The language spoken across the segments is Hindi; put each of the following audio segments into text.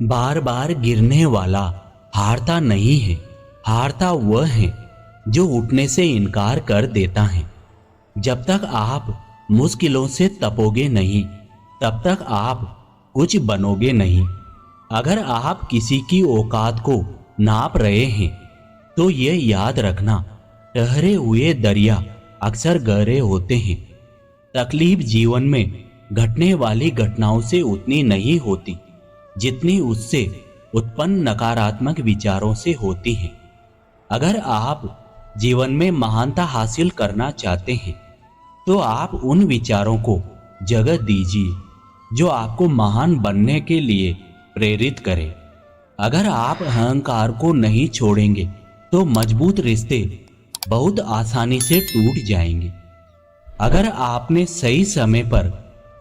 बार बार गिरने वाला हारता नहीं है, हारता वह है जो उठने से इनकार कर देता है। जब तक आप मुश्किलों से तपोगे नहीं, तब तक आप कुछ बनोगे नहीं। अगर आप किसी की औकात को नाप रहे हैं, तो ये याद रखना, ठहरे हुए दरिया अक्सर गहरे होते हैं। तकलीफ जीवन में घटने वाली घटनाओं से उतनी नहीं होती जितनी उससे उत्पन्न नकारात्मक विचारों से होती है। अगर आप जीवन में महानता हासिल करना चाहते हैं, तो आप उन विचारों को जगह दीजिए जो आपको महान बनने के लिए प्रेरित करें। अगर आप अहंकार को नहीं छोड़ेंगे, तो मजबूत रिश्ते बहुत आसानी से टूट जाएंगे। अगर आपने सही समय पर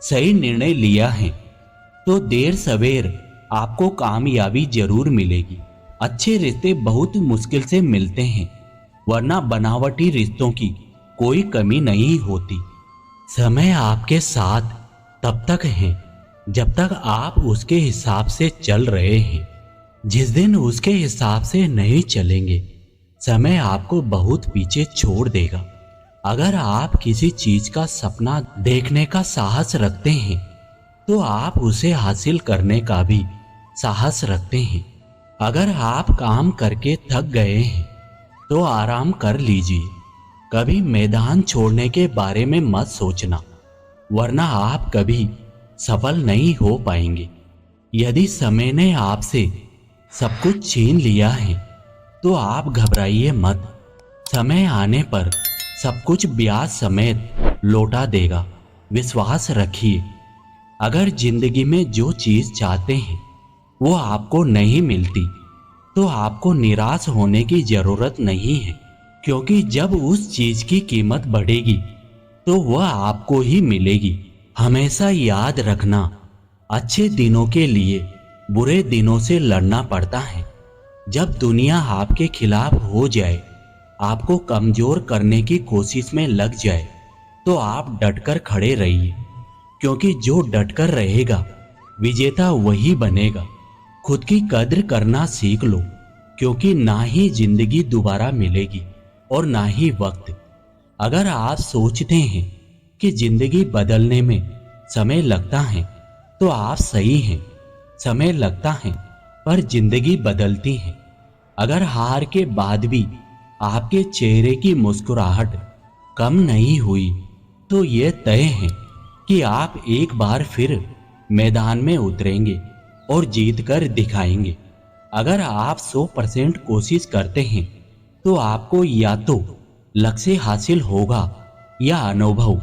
सही निर्णय लिया है, तो देर सवेर आपको कामयाबी जरूर मिलेगी। अच्छे रिश्ते बहुत मुश्किल से मिलते हैं, वरना बनावटी रिश्तों की कोई कमी नहीं होती। समय आपके साथ तब तक है जब तक आप उसके हिसाब से चल रहे हैं। जिस दिन उसके हिसाब से नहीं चलेंगे, समय आपको बहुत पीछे छोड़ देगा। अगर आप किसी चीज का सपना देखने का साहस रखते हैं, तो आप उसे हासिल करने का भी साहस रखते हैं। अगर आप काम करके थक गए हैं, तो आराम कर लीजिए। कभी मैदान छोड़ने के बारे में मत सोचना, वरना आप कभी सफल नहीं हो पाएंगे। यदि समय ने आपसे सब कुछ छीन लिया है, तो आप घबराइए मत। समय आने पर सब कुछ ब्याज समेत लौटा देगा, विश्वास रखिए। अगर जिंदगी में जो चीज चाहते हैं वो आपको नहीं मिलती, तो आपको निराश होने की जरूरत नहीं है, क्योंकि जब उस चीज की कीमत बढ़ेगी, तो वह आपको ही मिलेगी। हमेशा याद रखना, अच्छे दिनों के लिए बुरे दिनों से लड़ना पड़ता है। जब दुनिया आपके खिलाफ हो जाए, आपको कमजोर करने की कोशिश में लग जाए, तो आप डटकर खड़े रहिए, क्योंकि जो डटकर रहेगा विजेता वही बनेगा। खुद की कद्र करना सीख लो, क्योंकि ना ही जिंदगी दोबारा मिलेगी और ना ही वक्त। अगर आप सोचते हैं कि जिंदगी बदलने में समय लगता है, तो आप सही हैं। समय लगता है, पर जिंदगी बदलती है। अगर हार के बाद भी आपके चेहरे की मुस्कुराहट कम नहीं हुई, तो यह तय है कि आप एक बार फिर मैदान में उतरेंगे और जीत कर दिखाएंगे। अगर आप 100% कोशिश करते हैं, तो आपको या तो लक्ष्य हासिल होगा या अनुभव।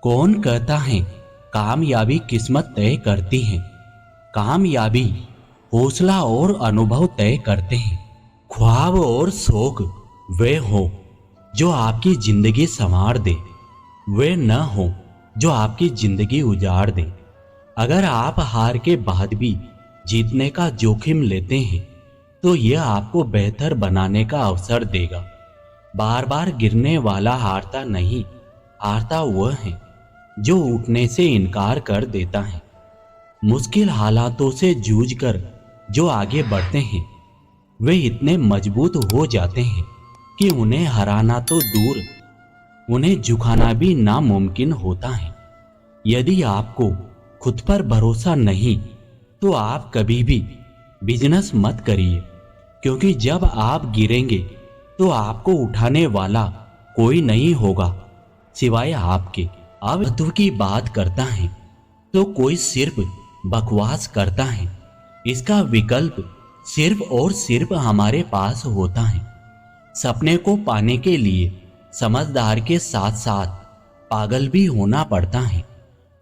कौन कहता है कामयाबी किस्मत तय करती है? कामयाबी हौसला और अनुभव तय करते हैं। ख्वाब और शौक वे हो जो आपकी जिंदगी संवार दे, वे न हो जो आपकी जिंदगी उजाड़ दे। अगर आप हार के बाद भी जीतने का जोखिम लेते हैं, तो यह आपको बेहतर बनाने का अवसर देगा। बार बार गिरने वाला हारता नहीं, हारता वह है जो उठने से इनकार कर देता है। मुश्किल हालातों से जूझकर जो आगे बढ़ते हैं, वे इतने मजबूत हो जाते हैं कि उन्हें हराना तो दूर, उन्हें झुकाना भी नामुमकिन होता है। यदि आपको खुद पर भरोसा नहीं, तो आप कभी भी बिजनेस मत करिए, क्योंकि जब आप गिरेंगे, तो आपको उठाने वाला कोई नहीं होगा सिवाय आपके। अब महत्व की बात करता है, तो कोई सिर्फ बकवास करता है। इसका विकल्प सिर्फ और सिर्फ हमारे पास होता है। सपने को पाने के लिए समझदार के साथ साथ पागल भी होना पड़ता है।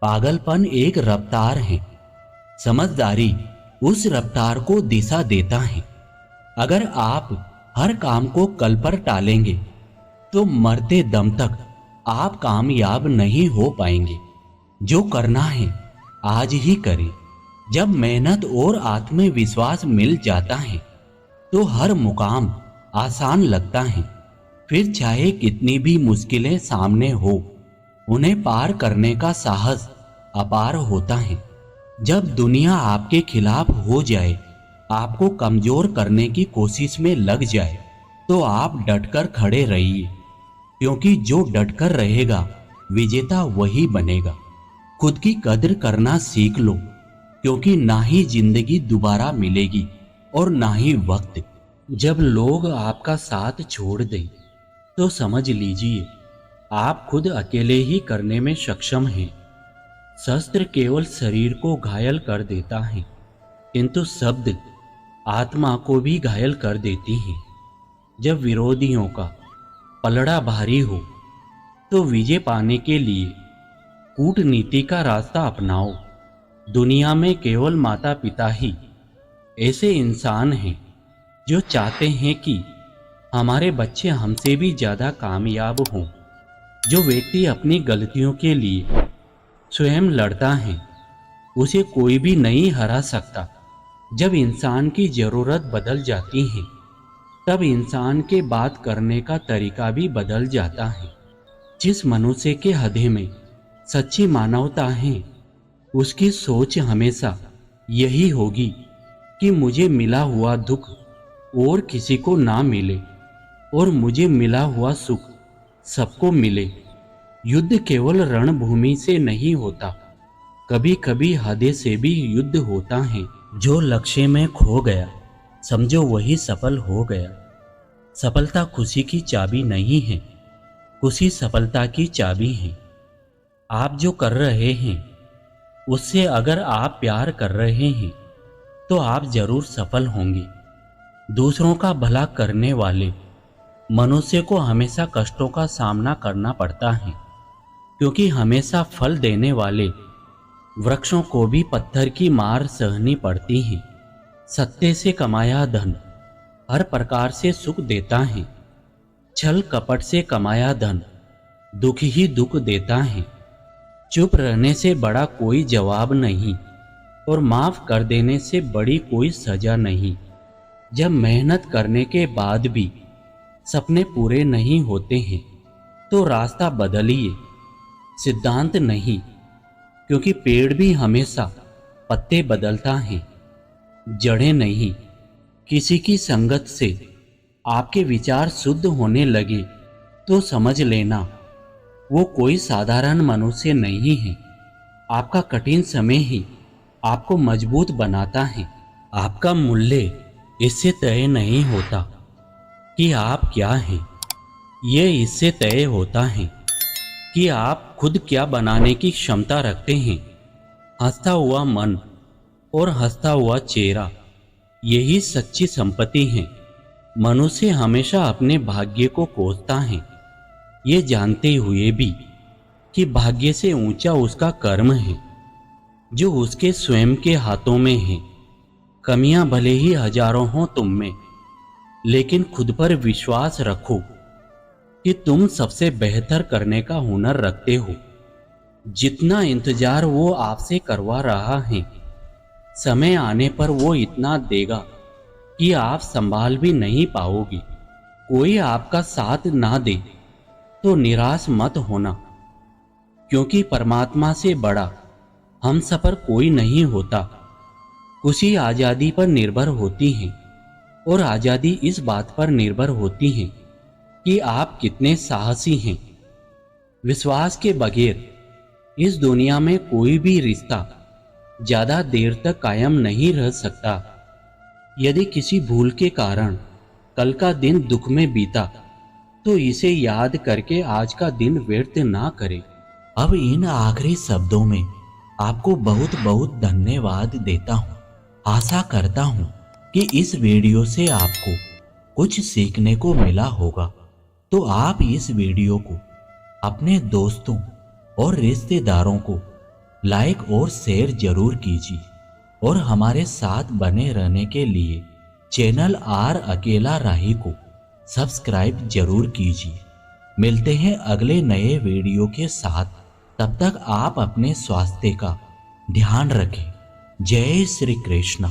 पागलपन एक रफ्तार है, समझदारी उस रफ्तार को दिशा देता है। अगर आप हर काम को कल पर टालेंगे, तो मरते दम तक आप कामयाब नहीं हो पाएंगे। जो करना है आज ही करें। जब मेहनत और आत्मविश्वास मिल जाता है, तो हर मुकाम आसान लगता है। फिर चाहे कितनी भी मुश्किलें सामने हो, उन्हें पार करने का साहस अपार होता है। जब दुनिया आपके खिलाफ हो जाए, आपको कमजोर करने की कोशिश में लग जाए तो आप डटकर खड़े रहिए, क्योंकि जो डटकर रहेगा विजेता वही बनेगा। खुद की कद्र करना सीख लो, क्योंकि ना ही जिंदगी दोबारा मिलेगी और ना ही वक्त। जब लोग आपका साथ छोड़ दें तो समझ लीजिए आप खुद अकेले ही करने में सक्षम हैं। शस्त्र केवल शरीर को घायल कर देता है, किंतु शब्द आत्मा को भी घायल कर देती हैं। जब विरोधियों का पलड़ा भारी हो तो विजय पाने के लिए कूटनीति का रास्ता अपनाओ। दुनिया में केवल माता पिता ही ऐसे इंसान हैं जो चाहते हैं कि हमारे बच्चे हमसे भी ज़्यादा कामयाब हों। जो व्यक्ति अपनी गलतियों के लिए स्वयं लड़ता है उसे कोई भी नहीं हरा सकता। जब इंसान की ज़रूरत बदल जाती है तब इंसान के बात करने का तरीका भी बदल जाता है। जिस मनुष्य के हृदय में सच्ची मानवता है उसकी सोच हमेशा यही होगी कि मुझे मिला हुआ दुख और किसी को ना मिले और मुझे मिला हुआ सुख सबको मिले। युद्ध केवल रणभूमि से नहीं होता, कभी कभी हृदय से भी युद्ध होता है। जो लक्ष्य में खो गया समझो वही सफल हो गया। सफलता खुशी की चाबी नहीं है, खुशी सफलता की चाबी है। आप जो कर रहे हैं उससे अगर आप प्यार कर रहे हैं तो आप जरूर सफल होंगे। दूसरों का भला करने वाले मनुष्य को हमेशा कष्टों का सामना करना पड़ता है, क्योंकि हमेशा फल देने वाले वृक्षों को भी पत्थर की मार सहनी पड़ती है। सत्य से कमाया धन हर प्रकार से सुख देता है, छल कपट से कमाया धन दुख ही दुख देता है। चुप रहने से बड़ा कोई जवाब नहीं और माफ कर देने से बड़ी कोई सजा नहीं। जब मेहनत करने के बाद भी सपने पूरे नहीं होते हैं तो रास्ता बदलिए, सिद्धांत नहीं, क्योंकि पेड़ भी हमेशा पत्ते बदलता है, जड़ें नहीं। किसी की संगत से आपके विचार शुद्ध होने लगे तो समझ लेना वो कोई साधारण मनुष्य नहीं है। आपका कठिन समय ही आपको मजबूत बनाता है। आपका मूल्य इससे तय नहीं होता कि आप क्या हैं, ये इससे तय होता है कि आप खुद क्या बनाने की क्षमता रखते हैं। हंसता हुआ मन और हंसता हुआ चेहरा यही सच्ची संपत्ति है। मनुष्य हमेशा अपने भाग्य को कोसता है, ये जानते हुए भी कि भाग्य से ऊंचा उसका कर्म है जो उसके स्वयं के हाथों में है। कमियां भले ही हजारों हों तुम में, लेकिन खुद पर विश्वास रखो कि तुम सबसे बेहतर करने का हुनर रखते हो। जितना इंतजार वो आपसे करवा रहा है, समय आने पर वो इतना देगा कि आप संभाल भी नहीं पाओगे। कोई आपका साथ ना दे तो निराश मत होना, क्योंकि परमात्मा से बड़ा हम सफर कोई नहीं होता। खुशी आज़ादी पर निर्भर होती है और आज़ादी इस बात पर निर्भर होती है कि आप कितने साहसी हैं। विश्वास के बगैर इस दुनिया में कोई भी रिश्ता ज़्यादा देर तक कायम नहीं रह सकता। यदि किसी भूल के कारण कल का दिन दुख में बीता तो इसे याद करके आज का दिन व्यर्थ ना करें। अब इन आखिरी शब्दों में आपको बहुत बहुत धन्यवाद देता हूँ। आशा करता हूँ कि इस वीडियो से आपको कुछ सीखने को मिला होगा। तो आप इस वीडियो को अपने दोस्तों और रिश्तेदारों को लाइक और शेयर जरूर कीजिए और हमारे साथ बने रहने के लिए चैनल आर अकेला राही को सब्सक्राइब जरूर कीजिए। मिलते हैं अगले नए वीडियो के साथ, तब तक आप अपने स्वास्थ्य का ध्यान रखें। जय श्री कृष्ण।